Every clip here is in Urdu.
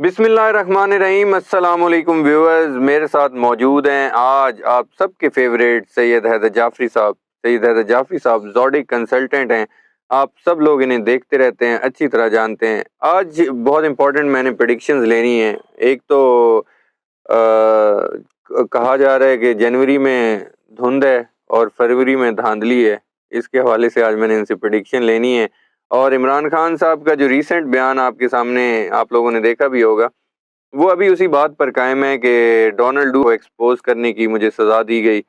بسم اللہ الرحمن الرحیم۔ السلام علیکم ویورز، میرے ساتھ موجود ہیں آج آپ سب کے فیوریٹ سید حیدر جعفری صاحب۔ سید حیدر جعفری صاحب زوڈک کنسلٹنٹ ہیں، آپ سب لوگ انہیں دیکھتے رہتے ہیں، اچھی طرح جانتے ہیں۔ آج بہت امپورٹنٹ میں نے پریڈکشنز لینی ہیں۔ ایک تو کہا جا رہا ہے کہ جنوری میں دھند ہے اور فروری میں دھاندلی ہے، اس کے حوالے سے آج میں نے ان سے پریڈکشن لینی ہے۔ اور عمران خان صاحب کا جو ریسنٹ بیان آپ کے سامنے آپ لوگوں نے دیکھا بھی ہوگا، وہ ابھی اسی بات پر قائم ہے کہ ڈونلڈ کو ایکسپوز کرنے کی مجھے سزا دی گئی،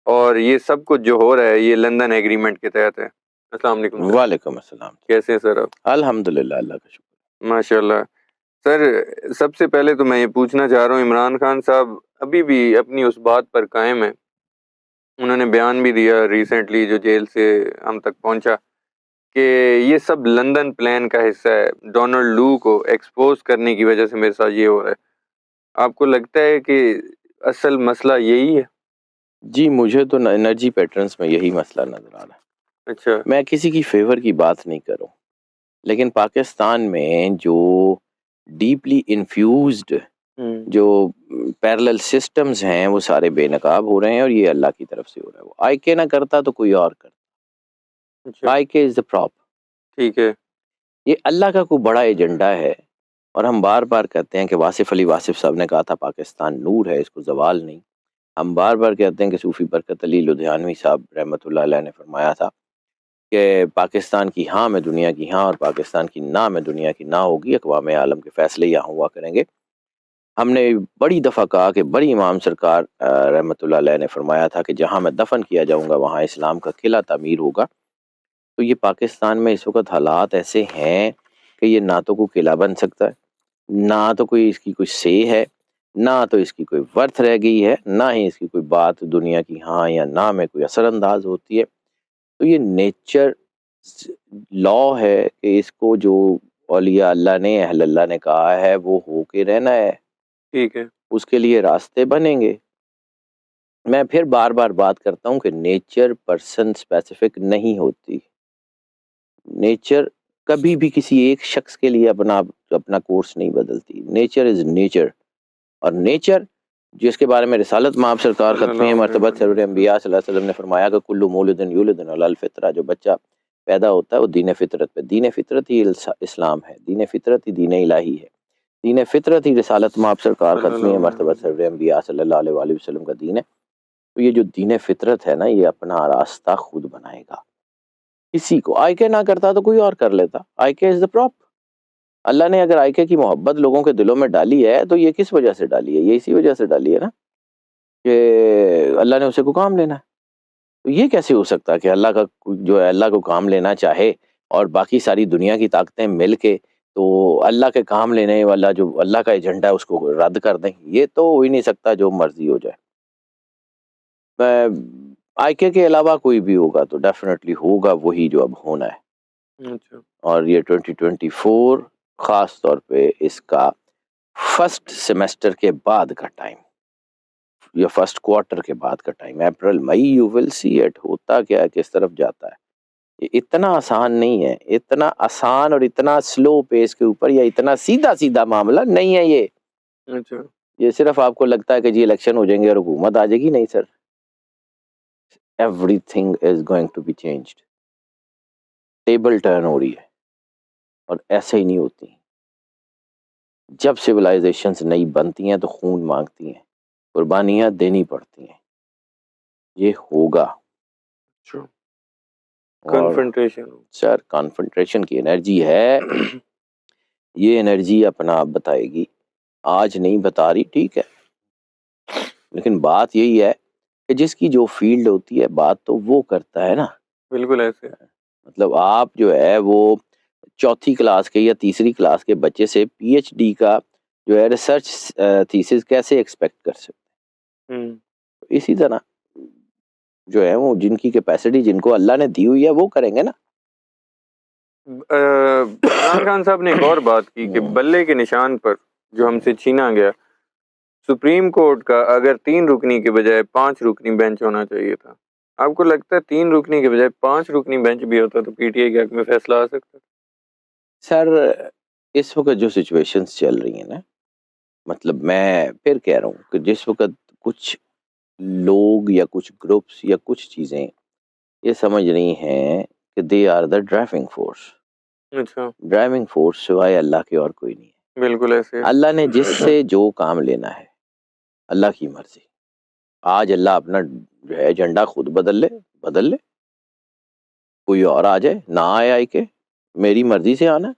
اور یہ سب کچھ جو ہو رہا ہے یہ لندن ایگریمنٹ کے تحت ہے۔ السلام علیکم سر۔ وعلیکم السلام۔ کیسے ہیں سر آپ؟ الحمدللہ، اللہ کا شکر۔ ماشاء اللہ۔ سر سب سے پہلے تو میں یہ پوچھنا چاہ رہا ہوں، عمران خان صاحب ابھی بھی اپنی اس بات پر قائم ہے، انہوں نے بیان بھی دیا ریسنٹلی جو جیل سے ہم تک پہنچا، کہ یہ سب لندن پلان کا حصہ ہے، ڈونلڈ لو کو ایکسپوز کرنے کی وجہ سے میرے ساتھ یہ ہو رہا ہے۔ آپ کو لگتا ہے کہ اصل مسئلہ یہی ہے؟ جی، مجھے تو انرجی پیٹرنز میں یہی مسئلہ نظر آ رہا ہے۔ اچھا، میں کسی کی فیور کی بات نہیں کروں، لیکن پاکستان میں جو ڈیپلی انفیوزڈ جو پیرلل سسٹمز ہیں وہ سارے بے نقاب ہو رہے ہیں، اور یہ اللہ کی طرف سے ہو رہا ہے۔ وہ آئی کے نہ کرتا تو کوئی اور کرتا۔ آئی کے از دا پراپ۔ ٹھیک ہے۔ یہ اللہ کا کوئی بڑا ایجنڈا ہے، اور ہم بار بار کہتے ہیں کہ واصف علی واصف صاحب نے کہا تھا پاکستان نور ہے، اس کو زوال نہیں۔ ہم بار بار کہتے ہیں کہ صوفی برکت علی لدھیانوی صاحب رحمۃ اللہ علیہ نے فرمایا تھا کہ پاکستان کی ہاں میں دنیا کی ہاں، اور پاکستان کی نہ میں دنیا کی نہ ہوگی، اقوام عالم کے فیصلے یہاں ہوا کریں گے۔ ہم نے بڑی دفعہ کہا کہ بڑی امام سرکار رحمۃ اللہ علیہ نے فرمایا تھا کہ جہاں میں دفن کیا جاؤں گا وہاں اسلام کا قلعہ تعمیر ہوگا۔ تو یہ پاکستان میں اس وقت حالات ایسے ہیں کہ یہ نہ تو کوئی قلعہ بن سکتا ہے، نہ تو کوئی اس کی کوئی سے ہے، نہ تو اس کی کوئی ورتھ رہ گئی ہے، نہ ہی اس کی کوئی بات دنیا کی ہاں یا نہ میں کوئی اثر انداز ہوتی ہے۔ تو یہ نیچر لا ہے کہ اس کو جو اولیاء اللہ نے اہل اللہ نے کہا ہے وہ ہو کے رہنا ہے۔ ٹھیک ہے۔ اس کے لیے راستے بنیں گے۔ میں پھر بار بار بات کرتا ہوں کہ نیچر پرسن اسپیسیفک نہیں ہوتی۔ نیچر کبھی بھی کسی ایک شخص کے لیے اپنا کورس نہیں بدلتی۔ نیچر از نیچر، اور نیچر جس کے بارے میں رسالت مآب سرکار ختمی مرتبہ سرور انبیاء صلی اللہ علیہ وسلم نے فرمایا کہ کل مولد یولد علی الفطرہ، جو بچہ پیدا ہوتا ہے وہ دین فطرت پہ، دین فطرت ہی اسلام ہے، دین فطرت ہی دین الہی ہے، دین فطرت ہی رسالت مآب سرکار ختمی مرتبہ سرور انبیاء صلی اللہ علیہ وآلہ وسلم کا دین ہے۔ تو یہ جو دین فطرت ہے نا، یہ اپنا راستہ خود بنائے گا۔ کسی کو آئی کے نہ کرتا تو کوئی اور کر لیتا۔ آئی کے از دا پراپ۔ اللہ نے اگر آئی کے کی محبت لوگوں کے دلوں میں ڈالی ہے تو یہ کس وجہ سے ڈالی ہے؟ یہ اسی وجہ سے ڈالی ہے نا کہ اللہ نے اسے کو کام لینا ہے۔ تو یہ کیسے ہو سکتا کہ اللہ کا جو ہے اللہ کو کام لینا چاہے اور باقی ساری دنیا کی طاقتیں مل کے تو اللہ کے کام لینے والا جو اللہ کا ایجنڈا ہے اس کو رد کر دیں؟ یہ تو ہو ہی نہیں سکتا، جو مرضی ہو جائے۔ آئی کے علاوہ کوئی بھی ہوگا تو ڈیفینیٹلی ہوگا وہی جو اب ہونا ہے۔ اور یہ 2024 خاص طور پہ اس کا فرسٹ سیمیسٹر کے بعد کا ٹائم، یا فرسٹ کوارٹر کے بعد کا time, April May, you will see it, ہوتا کیا ہے، کس طرف جاتا ہے۔ یہ اتنا آسان نہیں ہے، اتنا آسان اور اتنا سلو پیس کے اوپر، یا اتنا سیدھا سیدھا معاملہ نہیں ہے یہ۔ یہ صرف آپ کو لگتا ہے کہ جی الیکشن ہو جائیں گے اور حکومت آ جائے گی، نہیں sir. everything is going to be changed۔ Table turn ہو رہی ہے، اور ایسے ہی نہیں ہوتی۔ جب سویلائزیشنز نئی بنتی ہیں تو خون مانگتی ہیں، قربانیاں دینی پڑتی ہیں۔ یہ ہوگا۔ سر کانفنٹریشن کی انرجی ہے، یہ انرجی اپنا آپ بتائے گی۔ آج نہیں بتا رہی، ٹھیک ہے، لیکن بات یہی ہے کہ جس کی جو فیلڈ ہوتی ہے بات تو وہ کرتا ہے نا۔ بالکل ایسے مطلب آپ جو ہے وہ چوتھی کلاس کے یا تیسری کلاس کے بچے سے پی ایچ ڈی کا جو ہے ریسرچ تھیسس کیسے ایکسپیکٹ کر سکتے ہیں؟ اسی طرح جو ہے وہ جن کی کیپیسٹی جن کو اللہ نے دی ہوئی ہے وہ کریں گے نا۔ عمران خان صاحب نے ایک اور بات کی کہ بلے کے نشان پر جو ہم سے چھینا گیا، سپریم کورٹ کا اگر 3 رکنی کے بجائے 5 رکنی بینچ ہونا چاہیے تھا۔ آپ کو لگتا ہے 3 رکنی کے بجائے 5 رکنی بینچ بھی ہوتا تو پی ٹی آئی کے حق میں فیصلہ آ سکتا؟ سر اس وقت جو سچویشنز چل رہی ہیں نا، مطلب میں پھر کہہ رہا ہوں کہ جس وقت کچھ لوگ یا کچھ گروپس یا کچھ چیزیں یہ سمجھ رہی ہیں کہ they are the driving force, اچھا ڈرائیونگ فورس سوائے اللہ کے اور کوئی نہیں ہے. بالکل ایسے ہے. اللہ نے جس سے جو کام لینا ہے، اللہ کی مرضی. آج اللہ اپنا جو ہے ایجنڈا خود بدل لے، کوئی اور آ جائے، نہ آئے آئی کے میری مرضی سے آنا.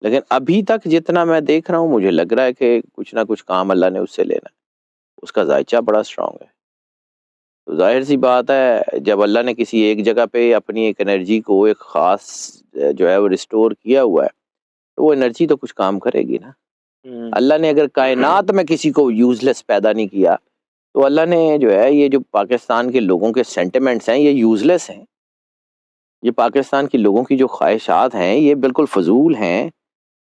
لیکن ابھی تک جتنا میں دیکھ رہا ہوں مجھے لگ رہا ہے کہ کچھ نہ کچھ کام اللہ نے اس سے لینا ہے، اس کا ذائچہ بڑا اسٹرانگ ہے. تو ظاہر سی بات ہے جب اللہ نے کسی ایک جگہ پہ اپنی ایک انرجی کو ایک خاص جو ہے وہ ریسٹور کیا ہوا ہے تو وہ انرجی تو کچھ کام کرے گی نا. اللہ نے اگر کائنات میں کسی کو یوز لیس پیدا نہیں کیا تو اللہ نے جو ہے یہ جو پاکستان کے لوگوں کے سینٹیمنٹس ہیں یہ یوز لیس ہیں. یہ پاکستان کے لوگوں کی جو خواہشات ہیں یہ بالکل فضول ہیں.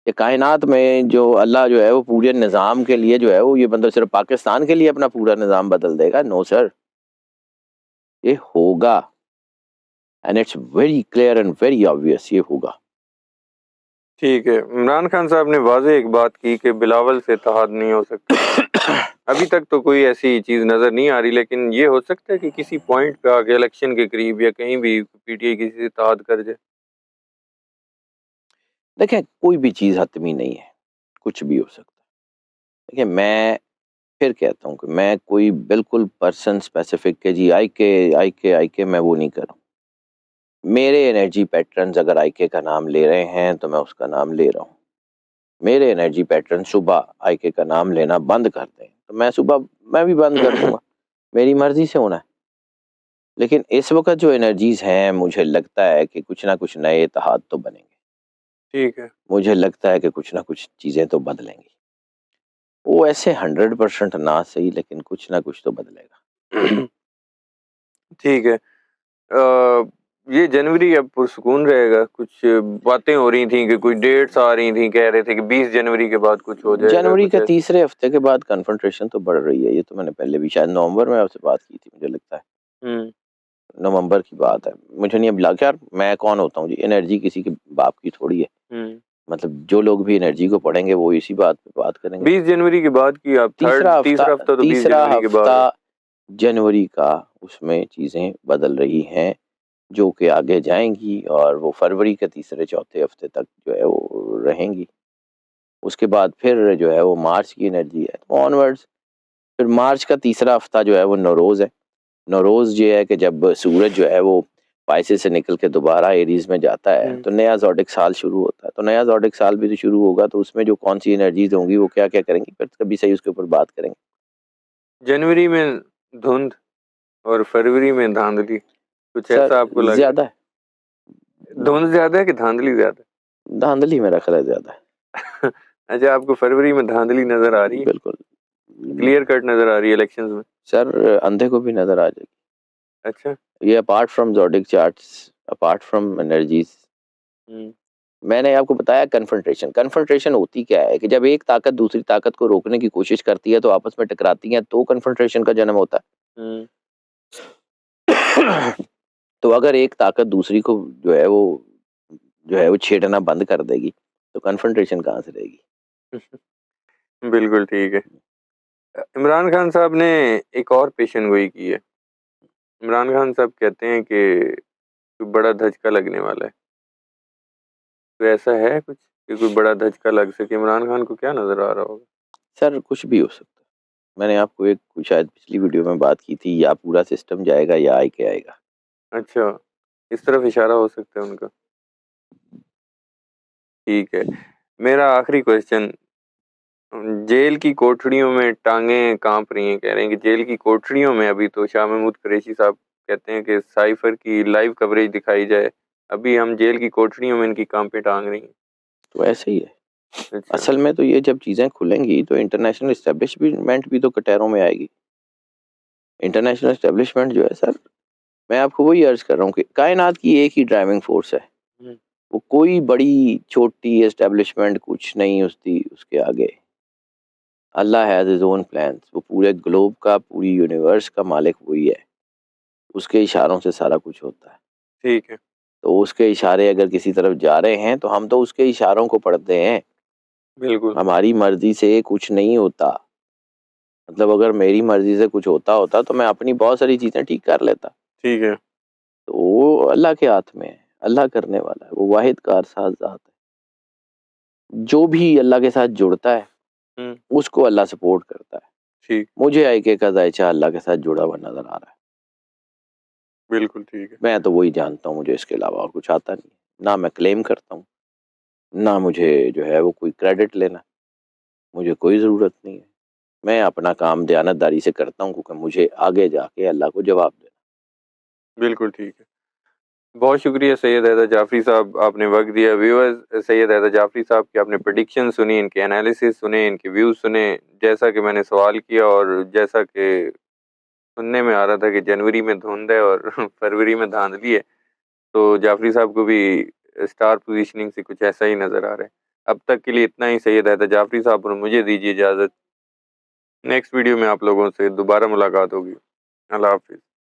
کہ کائنات میں جو اللہ جو ہے وہ پورے نظام کے لیے جو ہے وہ یہ بندہ صرف پاکستان کے لیے اپنا پورا نظام بدل دے گا. نو سر، یہ ہوگا and it's very clear and very obvious, یہ ہوگا. ٹھیک ہے. عمران خان صاحب نے واضح ایک بات کی کہ بلاول سے اتحاد نہیں ہو سکتا. ابھی تک تو کوئی ایسی چیز نظر نہیں آ رہی، لیکن یہ ہو سکتا ہے کہ کسی پوائنٹ پہ آگے الیکشن کے قریب یا کہیں بھی پی ٹی آئی کسی سے اتحاد کر جائے. دیکھیں کوئی بھی چیز حتمی نہیں ہے، کچھ بھی ہو سکتا ہے. دیکھیں میں پھر کہتا ہوں کہ میں کوئی بالکل پرسن اسپیسیفک کہ جی آئی کے میں وہ نہیں کروں. میرے انرجی پیٹرنز اگر آئی کے کا نام لے رہے ہیں تو میں اس کا نام لے رہا ہوں. میرے انرجی پیٹرن صبح آئی کے کا نام لینا بند کر دیں تو میں بھی بند کر دوں گا، میری مرضی سے ہونا ہے. لیکن اس وقت جو انرجیز ہیں مجھے لگتا ہے کہ کچھ نہ کچھ نئے اتحاد تو بنیں گے. ٹھیک ہے. مجھے لگتا ہے کہ کچھ نہ کچھ چیزیں تو بدلیں گی. وہ ایسے 100% نہ صحیح لیکن کچھ نہ کچھ تو بدلے گا. ٹھیک ہے. یہ جنوری اب پرسکون رہے گا. کچھ باتیں ہو رہی تھیں کہ کوئی ڈیٹس آ رہی تھیں، کہہ رہے تھے کہ 20 جنوری کے بعد کچھ ہو جائے گا. جنوری کچھ کے ایسا تیسرے ہفتے کے بعد کنفرنٹریشن تو بڑھ رہی ہے. یہ تو میں نے پہلے بھی شاید نومبر میں آپ سے بات کی تھی، مجھے لگتا ہے نومبر کی بات ہے. مجھے نہیں اب لگا، یار میں کون ہوتا ہوں جی، انرجی کسی کے باپ کی تھوڑی ہے. مطلب جو لوگ بھی انرجی کو پڑھیں گے وہ اسی بات پہ بات کریں گے. 20 جنوری کے بعد کی آپ تیسرا تیسرا ہفتہ تو 20 تیسرا جنوری کے بعد ہفتہ جنوری کا، اس میں چیزیں بدل رہی ہیں جو کہ آگے جائیں گی اور وہ فروری کے تیسرے چوتھے ہفتے تک جو ہے وہ رہیں گی. اس کے بعد پھر جو ہے وہ مارچ کی انرجی ہے آنورڈز. پھر مارچ کا تیسرا ہفتہ جو ہے وہ نوروز ہے. نوروز یہ ہے کہ جب سورج جو ہے وہ پائسے سے نکل کے دوبارہ ایریز میں جاتا ہے تو نیا زوڈک سال شروع ہوتا ہے. تو نیا زوڈک سال بھی تو شروع ہوگا تو اس میں جو کون سی انرجیز ہوں گی وہ کیا کیا کریں گی، پھر کبھی صحیح اس کے اوپر بات کریں گے. جنوری میں دھند اور فروری میں دھاندلی، کچھ سر ایسا آپ کو لگا؟ زیادہ ہے، دھند زیادہ ہے کہ دھاندلی زیادہ ہے؟ دھاندلی میرا خیال ہے زیادہ ہے. اچھا، آپ کو فروری میں دھاندلی نظر آ رہی ہے؟ بالکل کلیئر کٹ نظر آ رہی ہے الیکشنز میں؟ سر اندھے کو بھی نظر آ جائے گی. اچھا. یہ apart from zodiac charts, apart from energies. میں نے آپ کو بتایا کنفرنٹریشن ہوتی کیا ہے کہ جب ایک طاقت دوسری طاقت کو روکنے کی کوشش کرتی ہے تو آپس میں ٹکراتی ہیں تو کنفرنٹریشن کا جنم ہوتا ہے. تو اگر ایک طاقت دوسری کو جو ہے وہ چھیڑنا بند کر دے گی تو کنفرنٹریشن کہاں سے رہے گی. بالکل ٹھیک ہے. عمران خان صاحب نے ایک اور پیشن گوئی کی ہے. عمران خان صاحب کہتے ہیں کہ کوئی بڑا دھچکا لگنے والا ہے. تو ایسا ہے کچھ کہ کوئی بڑا دھچکا لگ سکے؟ عمران خان کو کیا نظر آ رہا ہوگا؟ سر کچھ بھی ہو سکتا ہے. میں نے آپ کو ایک شاید پچھلی ویڈیو میں بات کی تھی، یا پورا سسٹم جائے گا یا آئی کے آئے گا. اچھا، اس طرف اشارہ ہو سکتا ہے ان کا. ٹھیک ہے. میرا آخری کوشچن، جیل کی کوٹڑیوں میں ٹانگیں کانپ رہی ہیں. کہہ رہے ہیں کہ جیل کی کوٹڑیوں میں ابھی تو شاہ محمود قریشی صاحب کہتے ہیں کہ سائفر کی لائیو کوریج دکھائی جائے. ابھی ہم جیل کی کوٹڑیوں میں ان کی کانپیں ٹانگ رہی ہیں. تو ایسے ہی ہے. اچھا. اصل میں تو یہ جب چیزیں کھلیں گی تو انٹرنیشنل اسٹیبلشمنٹ بھی تو کٹہروں میں آئے گی. انٹرنیشنل اسٹیبلشمنٹ جو ہے سر، میں آپ کو وہی عرض کر رہا ہوں کہ کائنات کی ایک ہی ڈرائیونگ فورس ہے. وہ کوئی بڑی چھوٹی اسٹیبلشمنٹ کچھ نہیں اس کے آگے. اللہ ہیز ہز اون پلانس. وہ پورے گلوب کا، پوری یونیورس کا مالک وہی ہے. اس کے اشاروں سے سارا کچھ ہوتا ہے. ٹھیک ہے. تو اس کے اشارے اگر کسی طرف جا رہے ہیں تو ہم تو اس کے اشاروں کو پڑھتے ہیں. بالکل ہماری مرضی سے کچھ نہیں ہوتا. مطلب اگر میری مرضی سے کچھ ہوتا تو میں اپنی بہت ساری چیزیں ٹھیک کر لیتا. ٹھیک ہے. تو وہ اللہ کے ہاتھ میں ہے, اللہ کرنے والا ہے, وہ واحد کارساز ذات ہے. جو بھی اللہ کے ساتھ جڑتا ہے ہوں، اس کو اللہ سپورٹ کرتا ہے. ٹھیک. مجھے ایک ایک ذائچہ اللہ کے ساتھ جڑا ہوا نظر آ رہا ہے. بالکل ٹھیک ہے. میں تو وہی جانتا ہوں, مجھے اس کے علاوہ اور کچھ آتا نہیں. نہ میں کلیم کرتا ہوں, نہ مجھے جو ہے وہ کوئی کریڈٹ لینا, مجھے کوئی ضرورت نہیں ہے. میں اپنا کام دیانتداری سے کرتا ہوں کیونکہ مجھے آگے جا کے اللہ کو جواب دینا. بالکل ٹھیک ہے. بہت شکریہ سید حیدر جعفری صاحب, آپ نے وقت دیا. ویورز, سید حیدر جعفری صاحب کی آپ نے پریڈکشن سنی, ان کے انالیسس سنے, ان کے ویوز سنے. جیسا کہ میں نے سوال کیا اور جیسا کہ سننے میں آ رہا تھا کہ جنوری میں دھند ہے اور فروری میں دھاندلی ہے, تو جعفری صاحب کو بھی اسٹار پوزیشننگ سے کچھ ایسا ہی نظر آ رہا ہے. اب تک کے لیے اتنا ہی. سید حیدر جعفری صاحب, اور مجھے دیجیے اجازت. نیکسٹ ویڈیو میں آپ لوگوں سے دوبارہ ملاقات ہوگی. اللہ حافظ.